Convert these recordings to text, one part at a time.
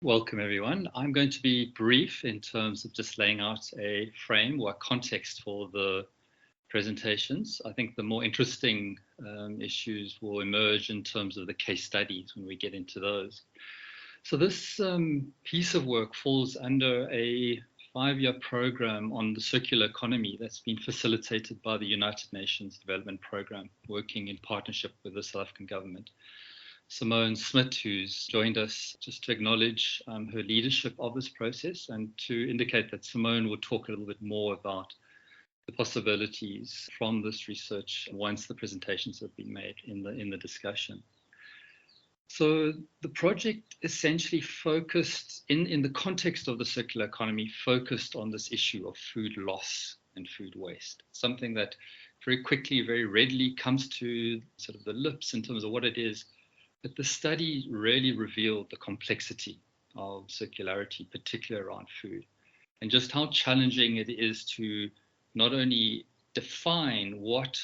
Welcome, everyone. I'm going to be brief in terms of just laying out a frame or a context for the presentations. I think the more interesting issues will emerge in terms of the case studies when we get into those. So this piece of work falls under a 5-year program on the circular economy that's been facilitated by the United Nations Development Programme, working in partnership with the South African government. Simone Smit, who's joined us, just to acknowledge her leadership of this process and to indicate that Simone will talk a little bit more about the possibilities from this research once the presentations have been made in the discussion. So the project essentially focused, in the context of the circular economy, focused on this issue of food loss and food waste, something that very quickly, very readily comes to sort of the lips in terms of what it is. But the study really revealed the complexity of circularity, particularly around food, and just how challenging it is to not only define what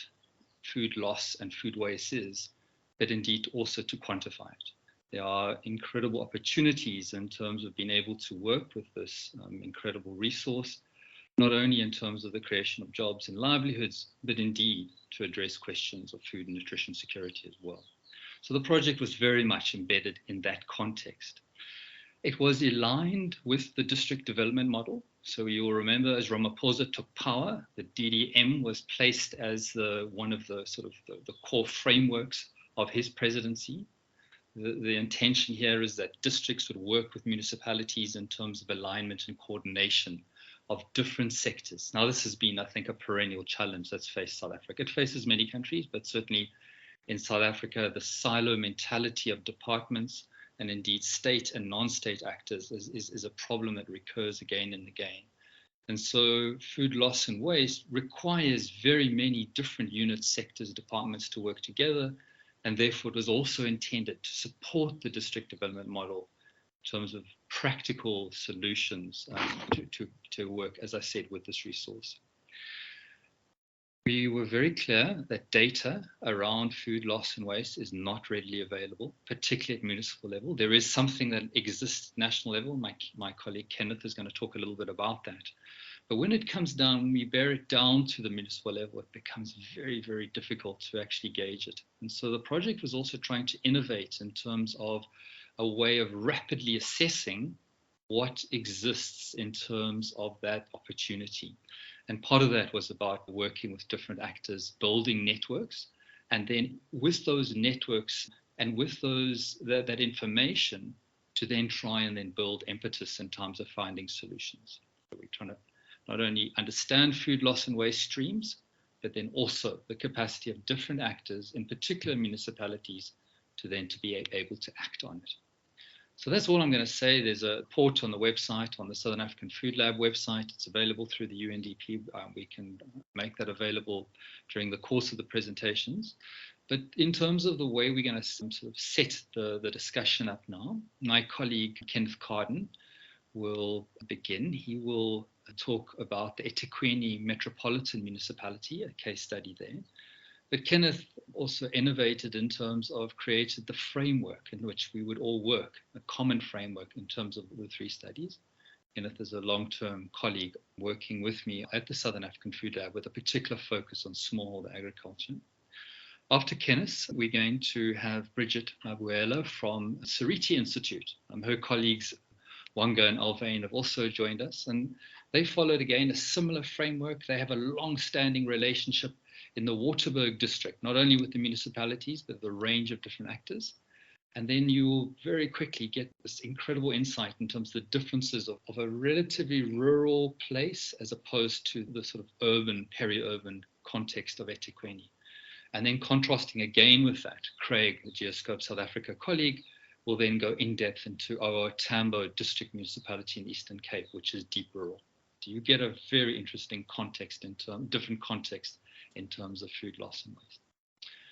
food loss and food waste is, but indeed also to quantify it. There are incredible opportunities in terms of being able to work with this incredible resource, not only in terms of the creation of jobs and livelihoods, but indeed to address questions of food and nutrition security as well. So the project was very much embedded in that context. It was aligned with the district development model. So you will remember as Ramaphosa took power, the DDM was placed as one of the sort of the core frameworks of his presidency. The intention here is that districts would work with municipalities in terms of alignment and coordination of different sectors. Now, this has been, I think, a perennial challenge that's faced South Africa. It faces many countries, but certainly in South Africa, the silo mentality of departments and indeed state and non-state actors is a problem that recurs again and again. And so food loss and waste requires very many different units, sectors, departments to work together. And therefore, it was also intended to support the district development model in terms of practical solutions to work, as I said, with this resource. We were very clear that data around food loss and waste is not readily available, particularly at municipal level. There is something that exists at national level. My colleague Kenneth is going to talk a little bit about that. But when it comes down, when we bear it down to the municipal level, it becomes very, very difficult to actually gauge it. And so the project was also trying to innovate in terms of a way of rapidly assessing what exists in terms of that opportunity. And part of that was about working with different actors, building networks, and then with those networks and with that information to then try and then build impetus in terms of finding solutions. So we're trying to not only understand food loss and waste streams, but then also the capacity of different actors, in particular municipalities, to be able to act on it. So that's all I'm going to say. There's a report on the website, on the Southern African Food Lab website. It's available through the UNDP. We can make that available during the course of the presentations. But in terms of the way we're going to sort of set the discussion up now, my colleague Kenneth Carden will begin. He will talk about the eThekwini Metropolitan Municipality, a case study there. But Kenneth also innovated in terms of created the framework in which we would all work, a common framework in terms of the 3 studies. Kenneth is a long-term colleague working with me at the Southern African Food Lab with a particular focus on smallholder agriculture. After Kenneth, we're going to have Bridget Mabuela from Seriti Institute. Her colleagues Wanga and Alvain have also joined us, and they followed again a similar framework. They have a long-standing relationship in the Waterberg district, not only with the municipalities, but the range of different actors. And then you will very quickly get this incredible insight in terms of the differences of a relatively rural place as opposed to the sort of urban, peri-urban context of eThekwini. And then contrasting again with that, Craig, the Geoscope South Africa colleague, will then go in depth into our Tambo District Municipality in Eastern Cape, which is deep rural. So you get a very interesting context different context in terms of food loss and waste.